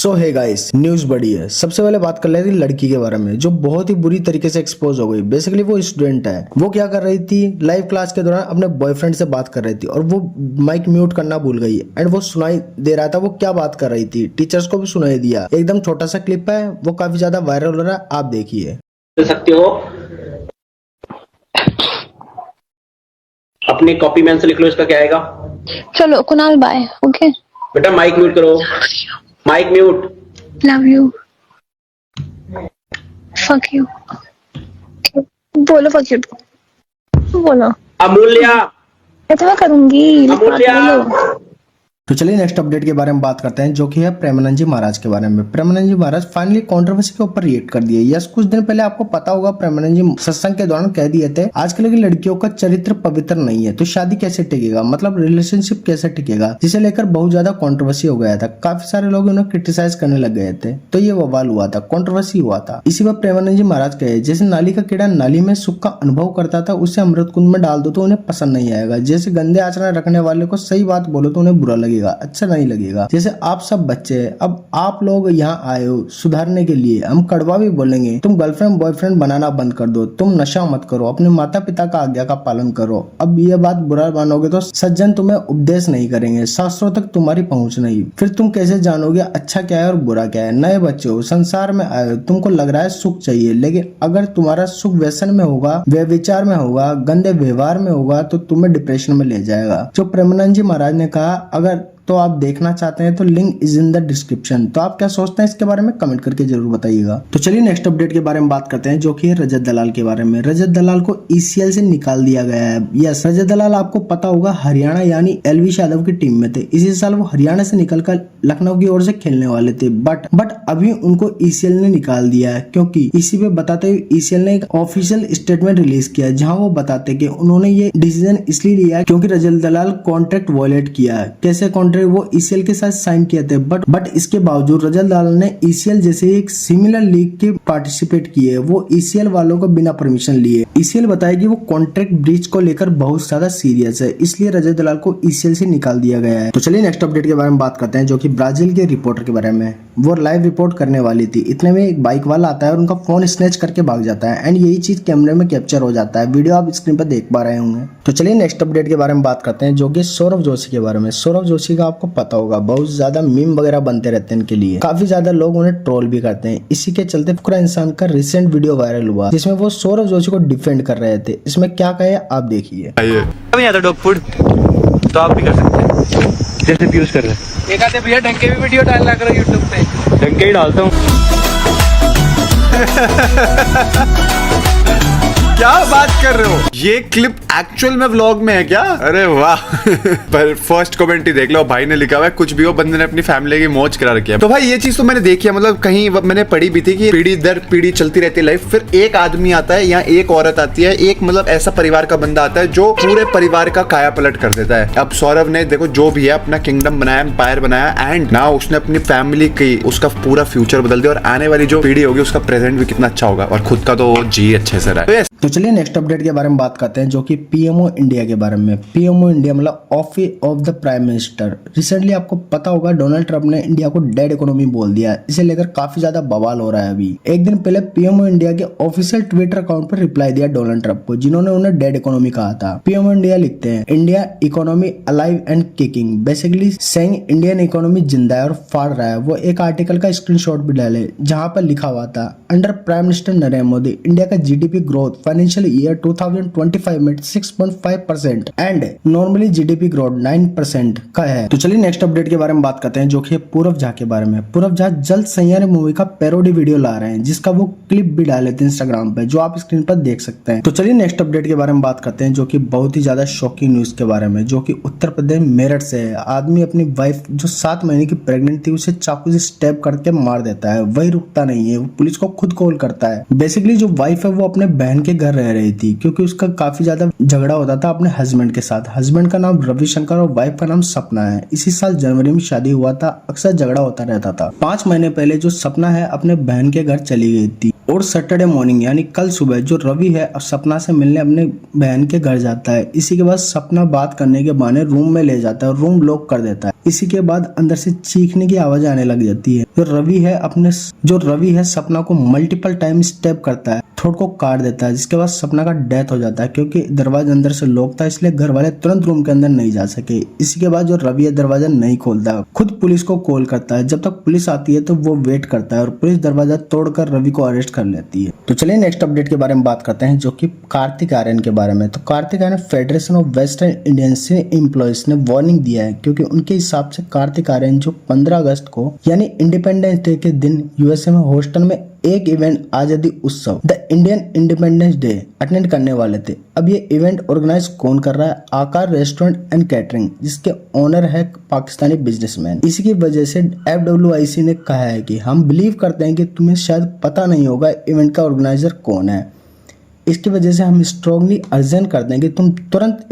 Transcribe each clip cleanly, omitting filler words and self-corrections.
सो है guys, news बड़ी है। सबसे पहले बात कर लेते हैं लड़की के बारे में जो बहुत ही बुरी तरीके से एक्सपोज हो गई। बेसिकली वो स्टूडेंट है। वो क्या कर रही थी, लाइव क्लास के दौरान अपने बॉयफ्रेंड से बात कर रही थी और वो माइक म्यूट करना भूल गई एंड वो सुनाई दे रहा था वो क्या बात कर रही थी। टीचर्स को भी सुनाई दिया। एकदम छोटा सा क्लिप है, वो काफी ज्यादा वायरल हो रहा है, आप देखिए। सकते हो अपने कॉपी मैन से लिख लो, इसका क्या आएगा। चलो कुणाल बाय। ओके बेटा माइक म्यूट करो, mike mute. Love you fuck you बोलो, फक यू बोलो। अमूल्या, मैं तो मैं करूंगी। अमूल्या। बोलो। तो चलिए नेक्स्ट अपडेट के बारे में बात करते हैं जो कि है प्रेमानंद जी महाराज के बारे में। प्रेमानंद जी महाराज फाइनली कंट्रोवर्सी के ऊपर रिएक्ट कर दिए। यस, कुछ दिन पहले आपको पता होगा प्रेमानंद जी सत्संग के दौरान कह दिए थे आजकल की लड़कियों का चरित्र पवित्र नहीं है तो शादी कैसे टिकेगा, मतलब रिलेशनशिप कैसे टिकेगा, जिसे लेकर बहुत ज्यादा कंट्रोवर्सी हो गया था। काफी सारे लोग उन्हें क्रिटिसाइज करने लग गए थे तो ये बवाल हुआ था, कंट्रोवर्सी हुआ था। इसी पर प्रेमानंद जी महाराज कहे जैसे नाली का कीड़ा नाली में सुख का अनुभव करता था उसे अमृत कुंड में डाल दो तो उन्हें पसंद नहीं आएगा। जैसे गंदे आचरण रखने वाले को सही बात बोलो तो उन्हें बुरा लगेगा, अच्छा नहीं लगेगा। जैसे आप सब बच्चे, अब आप लोग यहाँ आए हो सुधारने के लिए, हम कड़वा भी बोलेंगे। तुम गर्लफ्रेंड बॉयफ्रेंड बनाना बंद कर दो, तुम नशा मत करो, अपने माता पिता का आज्ञा का पालन करो। अब ये बात बुरा मानोगे तो सज्जन तुम्हें उपदेश नहीं करेंगे, शास्त्रों तक तुम्हारी पहुंच नहीं, फिर तुम कैसे जानोगे अच्छा क्या है और बुरा क्या है। नए बच्चे हो, संसार में आए हो, तुमको लग रहा है सुख चाहिए, लेकिन अगर तुम्हारा सुख व्यसन में होगा, व्यभिचार में होगा, गंदे व्यवहार में होगा तो तुम्हें डिप्रेशन में ले जाएगा। जो प्रेमानंद जी महाराज ने कहा, अगर तो आप देखना चाहते हैं तो link is in the description. तो आप क्या सोचते हैं इसके बारे में कमेंट करके जरूर बताइएगा। तो चलिए नेक्स्ट अपडेट के बारे में बात करते हैं जो कि है रजत दलाल के बारे में। रजत दलाल को ईसीएल से निकाल दिया गया है। यस, रजत दलाल आपको पता होगा हरियाणा यानी एलवी यादव की टीम में थे। इसी साल वो हरियाणा से निकलकर लखनऊ की ओर से खेलने वाले थे, बट अभी उनको ईसीएल ने निकाल दिया है क्योंकि इसी पे बताते हुए ईसीएल ने एक ऑफिशियल स्टेटमेंट रिलीज किया जहां वो बताते कि उन्होंने ये डिसीजन इसलिए लिया क्योंकि रजत दलाल कॉन्ट्रैक्ट वायलेट किया है। कैसे कॉन्ट्रैक्ट, वो ईसीएल के साथ साइन किए थे, बट इसके बावजूद रजत दलाल ने ईसीएल जैसे एक सिमिलर लीग के पार्टिसिपेट किए। वो ईसीएल वालों को बिना परमिशन लिए। ईसीएल बताया कि वो कॉन्ट्रैक्ट ब्रीच को लेकर बहुत ज्यादा सीरियस है, इसलिए रजत दलाल को ईसीएल से निकाल दिया गया है। तो चलिए नेक्स्ट अपडेट के बारे में बात करते हैं जो कि ब्राजील के रिपोर्टर के बारे में। वो लाइव रिपोर्ट करने वाली थी, इतने में एक बाइक वाला आता है और उनका फोन स्नैच करके भाग जाता है एंड यही चीज कैमरे में कैप्चर हो जाता है। वीडियो आप स्क्रीन पर देख पा रहे होंगे। तो चलिए नेक्स्ट अपडेट के बारे में बात करते हैं जो कि सौरभ जोशी के बारे में। सौरभ जोशी का आपको पता होगा बहुत ज्यादा मीम वगैरह बनते रहते हैं इनके लिए, काफी ज्यादा लोग उन्हें ट्रोल भी करते हैं। इसी के चलते फुकरा इंसान का रिसेंट वीडियो वायरल हुआ जिसमें वो सौरभ जोशी को डिफेंड कर रहे थे। इसमें क्या कहे आप देखिए। नहीं आता डॉग फूड तो आप भी कर सकते हैं जैसे यूज कर रहे हैं। एक आधे भैया ढंग के भी वीडियो डालना करो यूट्यूब पे। ढंग के ही डालता हूँ। क्या बात कर रहे हो, ये क्लिप एक्चुअल में व्लॉग में है क्या? अरे वाह। पर फर्स्ट कमेंट ही देख लो, भाई ने लिखा हुआ है कुछ भी हो बंदे ने अपनी फैमिली की मौज करा रखी है। तो भाई ये चीज तो मैंने देखी है, मतलब कहीं मैंने पढ़ी भी थी कि पीढ़ी दर पीढ़ी चलती रहती है लाइफ। फिर एक आदमी आता है या एक औरत आती है, एक मतलब ऐसा परिवार का बंदा आता है जो पूरे परिवार का काया पलट कर देता है। अब सौरभ ने देखो जो भी है अपना किंगडम बनाया, एम्पायर बनाया एंड नाउ उसने अपनी फैमिली की उसका पूरा फ्यूचर बदल दिया और आने वाली जो पीढ़ी होगी उसका प्रेजेंट भी कितना अच्छा होगा और खुद का तो जी अच्छे से रहा है। तो चलिए नेक्स्ट अपडेट के बारे में बात करते हैं जो कि पीएमओ इंडिया के बारे में। पीएमओ इंडिया मतलब office of the prime minister. Recently आपको पता होगा डोनाल्ड ट्रंप ने इंडिया को डेड इकोनॉमी बोल दिया, इसे लेकर काफी ज्यादा बवाल हो रहा है। अभी एक दिन पहले पीएमओ इंडिया के ऑफिशियल ट्विटर अकाउंट पर रिप्लाई दिया डोनाल्ड ट्रंप को, जिन्होंने उन्हें डेड इकोनॉमी कहा था। पीएमओ इंडिया लिखते हैं India economy alive and kicking, basically saying Indian economy जिंदा है और फाड़ रहा है। वो एक आर्टिकल का स्क्रीनशॉट भी डाले जहां पर लिखा हुआ था under prime minister Narendra Modi India का जीडीपी ग्रोथ फाइनेंशियल ईयर 2025 में 6.5% एंड नॉर्मली जीडीपी ग्रोथ 9% का है। तो चलिए नेक्स्ट अपडेट के बारे में बात करते हैं जो कि पूरव झा के बारे में। पूरव झा जल्द सैयारे मूवी का पैरोडी वीडियो ला रहे हैं जिसका वो क्लिप भी डाले थे इंस्टाग्राम पे, जो आप स्क्रीन पर देख सकते हैं। तो चलिए नेक्स्ट अपडेट के बारे में बात करते हैं जो कि बहुत ही ज्यादा शॉकिंग न्यूज के बारे में, जो कि उत्तर प्रदेश मेरठ से है। आदमी अपनी वाइफ जो 7 महीने की प्रेग्नेंट थी उसे चाकू से स्टैब करके मार देता है, वही रुकता नहीं है, वो पुलिस को खुद कॉल करता है। बेसिकली जो वाइफ है वो अपने बहन के घर रह रही थी क्योंकि उसका काफी ज्यादा झगड़ा होता था अपने हस्बैंड के साथ। हस्बैंड का नाम रविशंकर और वाइफ का नाम सपना है। इसी साल जनवरी में शादी हुआ था, अक्सर झगड़ा होता रहता था। 5 महीने पहले जो सपना है अपने बहन के घर चली गई थी और सैटरडे मॉर्निंग यानी कल सुबह जो रवि है अब सपना से मिलने अपने बहन के घर जाता है। इसी के बाद सपना बात करने के बहाने रूम में ले जाता है और रूम लॉक कर देता है। इसी के बाद अंदर से चीखने की आवाज आने लग जाती है। जो रवि है सपना को मल्टीपल टाइम स्टेप करता है, थ्रोट को काट देता है, जिसके बाद सपना का डेथ हो जाता है। क्योंकि दरवाजा अंदर से लॉक था इसलिए घर वाले तुरंत रूम के अंदर नहीं जा सके। इसी के बाद जो रवि है दरवाजा नहीं खोलता, खुद पुलिस को कॉल करता है। जब तक पुलिस आती है तो वो वेट करता है और पुलिस दरवाजा तोड़कर रवि को अरेस्ट कर लेती है। तो चलिए नेक्स्ट अपडेट के बारे में बात करते हैं, जो कि कार्तिक आर्यन के बारे में। तो Kartik Aaryan federation of western Indian employees ने वार्निंग दिया है, क्योंकि उनके हिसाब से कार्तिक आर्यन जो 15 अगस्त को यानी इंडिपेंडेंस डे के दिन यूएसए में हॉस्टन में एक इवेंट आजादी उत्सव the Indian independence day attend करने वाले थे। अब ये इवेंट ऑर्गेनाइज कौन कर रहा है? आकार रेस्टोरेंट एंड कैटरिंग, जिसके ओनर है पाकिस्तानी बिजनेसमैन। इसी की वजह से FWIC ने कहा है कि हम बिलीव करते हैं कि तुम्हें शायद पता नहीं होगा इवेंट का ऑर्गेनाइजर कौन है। इसकी वजह से हम स्ट्रांगली अर्जेंट करते हैं कि तुम तुरंत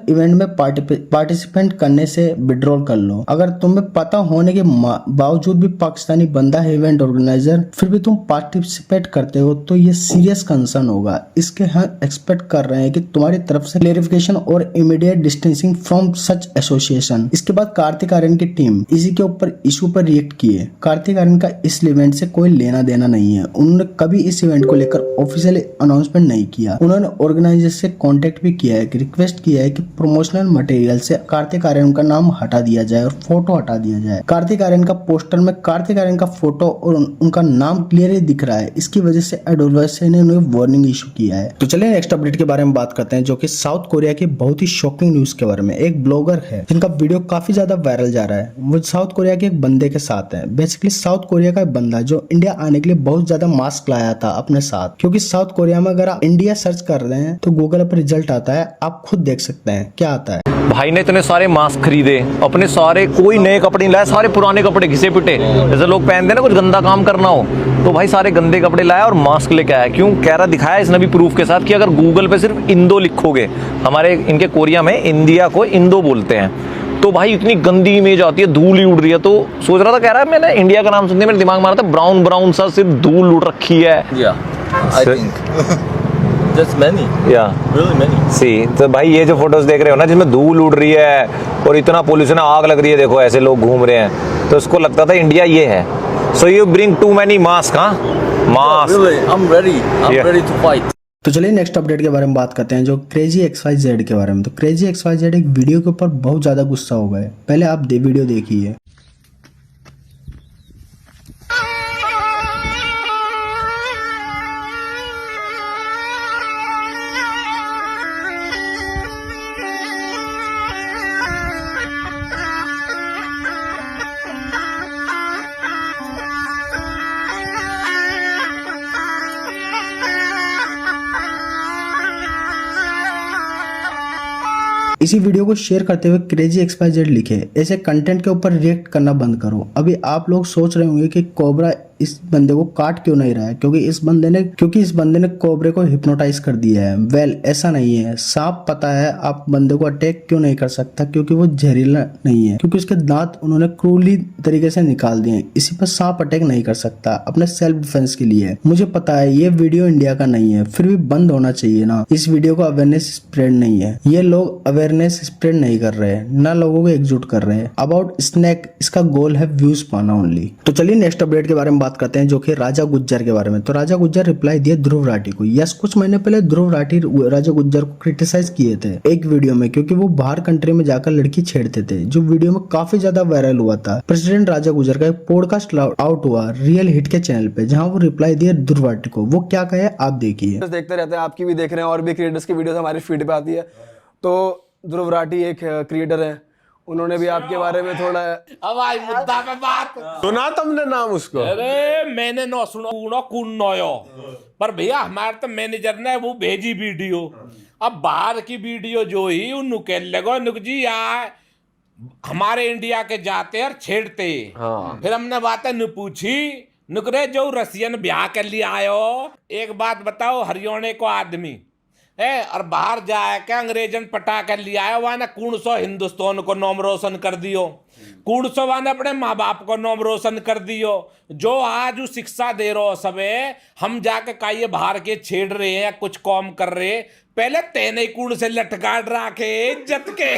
इवेंट में पार्टिसिपेंट करने से विड्रॉल कर लो। अगर तुम्हें पता होने के बावजूद भी पाकिस्तानी बंदा है इवेंट ऑर्गेनाइजर, फिर भी तुम पार्टिसिपेट करते हो तो ये सीरियस कंसर्न होगा। इसके हम एक्सपेक्ट कर रहे हैं कि तुम्हारी तरफ से क्लेरिफिकेशन और immediate distancing from such association. इसके बाद कार्तिक आर्यन की टीम इसी के ऊपर इशू पर रिएक्ट किए। कार्तिक आर्यन का इस इवेंट से कोई लेना देना नहीं है। उन्होंने कभी इस इवेंट को लेकर ऑफिशियली अनाउंसमेंट नहीं किया। उन्होंने ऑर्गेनाइजर से कांटेक्ट भी किया है कि रिक्वेस्ट किया है कि प्रमोशनल मटेरियल से कार्तिक आर्यन का नाम हटा दिया जाए और फोटो हटा दिया जाए। कार्तिक आर्यन का पोस्टर में कार्तिक आर्यन का फोटो और उनका नाम क्लियरली दिख रहा है। इसकी वजह से एडवाइजर ने उन्हें वार्निंग इशू किया है। तो चलिए नेक्स्ट अपडेट के बारे में बात करते हैं, जो कि साउथ कोरिया की बहुत ही शॉकिंग न्यूज के बारे में। एक ब्लॉगर है जिनका वीडियो काफी ज्यादा वायरल जा रहा है। वो साउथ कोरिया के एक बंदे के साथ है। बेसिकली साउथ कोरिया का एक बंदा जो इंडिया आने के लिए बहुत ज्यादा मास्क लाया था अपने साथ, क्योंकि साउथ कोरिया में अगर आप इंडिया सर्च कर रहे हैं तो गूगल पर रिजल्ट आता है, आप खुद देख सकते हैं क्या आता है। भाई ने इतने सारे मास्क खरीदे, अपने सारे, कोई नए कपड़े नहीं लाए, सारे पुराने कपड़े घिसे पिटे, जैसे लोग पहनते ना कुछ गंदा काम करना हो, तो भाई सारे गंदे कपड़े लाया और मास्क लेके आया। क्यों कह रहा, दिखाया इसने भी प्रूफ के साथ कि अगर गूगल पे सिर्फ इंदो लिखोगे, हमारे इनके कोरिया में इंडिया को इंदो बोलते हैं, तो भाई इतनी गंदी इमेज आती है, धूल ही उड़ रही है। तो सोच रहा था, कह रहा है मैंने इंडिया का नाम सुनते मेरे दिमाग में आ रहा था ब्राउन ब्राउन सा, सिर्फ धूल उड़ रखी है। I think that's many. Yeah. Really many. सी तो भाई ये जो फोटोज देख रहे हो ना, जिसमें धूल उड़ रही है और इतना पोल्यूशन, आग लग रही है, देखो ऐसे लोग घूम रहे हैं, तो उसको लगता था इंडिया ये है। So you bring too many mask, हाँ mask. Really, I'm ready. I'm ready to fight. तो चलिए नेक्स्ट अपडेट के बारे में बात करते हैं, जो क्रेजी XYZ के बारे में। तो क्रेजी XYZ एक वीडियो के ऊपर बहुत ज्यादा गुस्सा हो गए। पहले आप वीडियो देखिए। इसी वीडियो को शेयर करते हुए क्रेजी XYZ लिखे, ऐसे कंटेंट के ऊपर रिएक्ट करना बंद करो। अभी आप लोग सोच रहे होंगे कि कोबरा इस बंदे को काट क्यों नहीं रहा है, क्योंकि इस बंदे ने कोबरे को हिप्नोटाइज कर दिया है। वेल ऐसा नहीं है। सांप पता है आप बंदे को अटैक क्यों नहीं कर सकता, क्योंकि वो जहरीला नहीं है, क्योंकि उसके दांत उन्होंने क्रूरली तरीके से निकाल दिए। इसी पर सांप अटैक नहीं कर सकता, अपने सेल्फ डिफेंस के लिए। मुझे पता है ये वीडियो इंडिया का नहीं है, फिर भी बंद होना चाहिए ना। इस वीडियो को अवेयरनेस स्प्रेड नहीं है, ये लोग अवेयरनेस स्प्रेड नहीं कर रहे हैं, ना लोगों को एकजुट कर रहे हैं। अबाउट स्नैक, इसका गोल है व्यूज पाना ओनली। तो चलिए नेक्स्ट अपडेट के बारे में बात करते हैं, जो कि राजा गुज्जर के बारे में। तो राजा गुज्जर रिप्लाई दिए ध्रुव राठी को। यस, कुछ महीने पहले ध्रुव राठी राजा गुज्जर को क्रिटिसाइज किए थे एक वीडियो में, क्योंकि वो बाहर कंट्री में जाकर लड़की छेड़ते थे, जो वीडियो में काफी ज्यादा वायरल हुआ था। प्रेसिडेंट राजा गुज्जर का एक पॉडकास्ट आउट हुआ रियल हिट के चैनल पे, जहां वो रिप्लाई दिए ध्रुव राठी को। वो क्या कहे आप देखिए। देखते रहते हैं, आपकी भी देख रहे हैं, और भी क्रिएटर्स की वीडियोस हमारी फीड पे आती है। तो ध्रुव राठी एक क्रिएटर है, उन्होंने भी आपके बारे में थोड़ा हवाई मुद्दा पे बात सुना तुमने नाम उसको? अरे मैंने नो सुनो कुन्नोयो, पर भैया हमारे तो मैनेजर ने वो भेजी वीडियो। अब बाहर की वीडियो जो ही उन नुकेल लगो नुक जी यार हमारे इंडिया के जाते और छेड़ते। हाँ। फिर हमने बातें न पूछी, नुकरे जो रसियन ब्याह कर लिया आयो। एक बात बताओ, हरियाणा को आदमी है और बाहर जाए के अंग्रेजन पटा कर लिया है वह ना कौन सो हिंदुस्तान को नाम रोशन कर दियो, कौन सो वह ने अपने माँ बाप को नाम रोशन कर दियो। जो आज उस शिक्षा दे रहे हो सबे, हम जाके का ये बाहर के छेड़ रहे हैं या कुछ कॉम कर रहे, पहले तेने कूड़ से लटकाट रखे इज्जत के।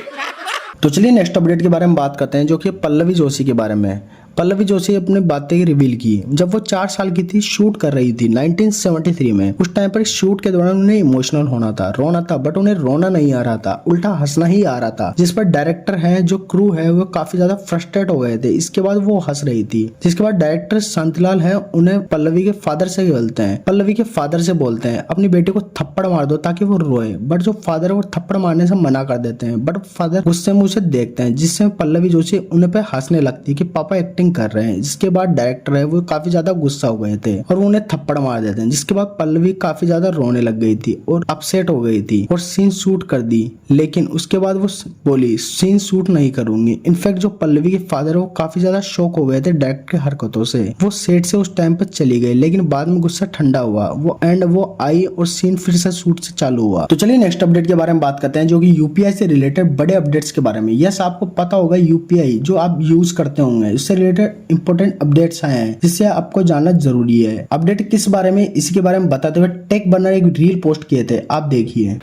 तो चलिए नेक्स्ट अपडेट के बारे में बात करते हैं, जो कि पल्लवी जोशी के बारे में। पल्लवी जोशी अपनी बातें रिवील की जब वो 4 साल की थी, शूट कर रही थी 1973 में। उस टाइम पर शूट के दौरान उन्हें इमोशनल होना था, रोना था, बट उन्हें रोना नहीं आ रहा था, उल्टा हंसना ही आ रहा था। जिस पर डायरेक्टर है, जो क्रू है, वो काफी ज्यादा फ्रस्ट्रेट हो गए थे। इसके बाद वो हंस रही थी, जिसके बाद डायरेक्टर शांतिलाल है उन्हें पल्लवी के फादर से बोलते हैं, पल्लवी के फादर से बोलते हैं अपनी बेटी को थप्पड़ मार दो ताकि वो रोए। बट जो फादर है वो थप्पड़ मारने से मना कर देते हैं, बट फादर गुस्से मुंह से देखते हैं, जिससे पल्लवी जोशी उन्हें पे हंसने लगती है कि पापा एक्टिंग कर रहे हैं। जिसके बाद डायरेक्टर है वो काफी ज्यादा गुस्सा हो गए थे और उन्हें थप्पड़ मार देते हैं। जिसके बाद पल्लवी काफी ज्यादा रोने लग गई थी और अपसेट हो गई थी और सीन शूट कर दी। लेकिन उसके बाद वो बोली सीन शूट नहीं करूंगी। इनफैक्ट जो पल्लवी के फादर है वो काफी ज्यादा शॉक हो गए थे डायरेक्टर की हरकतों से। वो सेट से उस टाइम पर चली गई, लेकिन बाद में गुस्सा ठंडा हुआ वो आई और सीन फिर से शूट से चालू हुआ। तो चलिए नेक्स्ट अपडेट के बारे में बात करते हैं, जो कि यूपीआई से रिलेटेड बड़े अपडेट्स के बारे में। यस, आपको पता होगा यूपीआई जो आप यूज करते होंगे, इससे रिलेटेड इंपॉर्टेंट अपडेट्स आए हैं जिससे आपको जानना जरूरी है। अपडेट किस बारे में, इसी के बारे में बताते हुए टेक बर्नर एक रील पोस्ट किए थे, आप देखिए।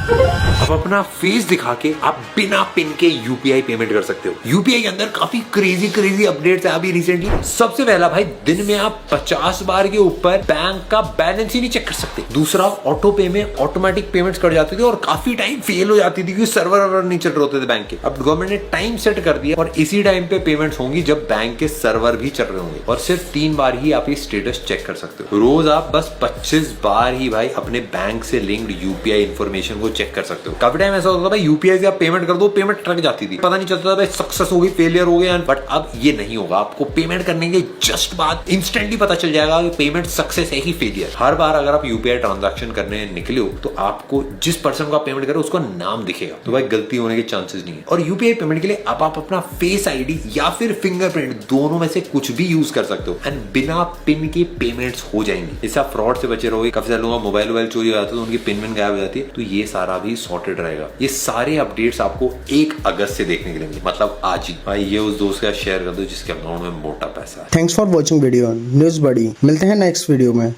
अब अपना फेस दिखा के आप बिना पिन के यूपीआई पेमेंट कर सकते हो। यूपीआई के अंदर काफी क्रेजी अपडेट्स है अभी रिसेंटली। सबसे पहला भाई, दिन में आप 50 बार के ऊपर बैंक का बैलेंस ही नहीं चेक कर सकते। दूसरा, ऑटो पे में ऑटोमेटिक पेमेंट्स कर जाती थी और काफी टाइम फेल हो जाती थी क्योंकि सर्वर नहीं चल रहे होते थे बैंक के। अब गवर्नमेंट ने टाइम सेट कर दिया और इसी टाइम पे पेमेंट्स होंगी जब बैंक के सर्वर भी चल रहे होंगे और सिर्फ 3 बार ही आप ये स्टेटस चेक कर सकते हो। रोज आप बस 25 बार ही भाई अपने बैंक से लिंक्ड यूपीआई इन्फॉर्मेशन को चेक कर सकते हो। काफी टाइम ऐसा होता था भाई यूपीआई से आप पेमेंट कर दो, पेमेंट अटक जाती थी, पता नहीं चलता था भाई सक्सेस हो गई, फेलियर हो गया। बट अब ये नहीं होगा, आपको पेमेंट करने के जस्ट बाद इंस्टेंटली पता चल जाएगा कि पेमेंट सक्सेस है कि फेलियर। हर बार अगर आप यूपीआई ट्रांजैक्शन करने निकले हो तो आपको जिस पर्सन को आप पेमेंट करो उसका नाम दिखेगा, तो भाई गलती होने के चांसेस नहीं है। और यूपीआई पेमेंट के लिए आप अपना फेस आईडी या फिर फिंगरप्रिंट दोनों में से कुछ भी यूज कर सकते हो एंड बिना पिन के पेमेंट्स हो जाएंगी। इससे आप फ्रॉड से बचे रहोगे। काफी सारे लोगों का मोबाइल चोरी हो जाता है तो उनकी पिन गायब हो जाती है, तो ये सारा भी सॉर्टेड रहेगा। ये सारे अपडेट्स आपको 1 अगस्त से देखने के लिए मिलेंगे, मतलब आज ही। भाई ये उस दोस्त के साथ शेयर कर दो जिसके अकाउंट में मोटा पैसा है। Thanks for watching video news बड़ी। मिलते हैं नेक्स्ट वीडियो में।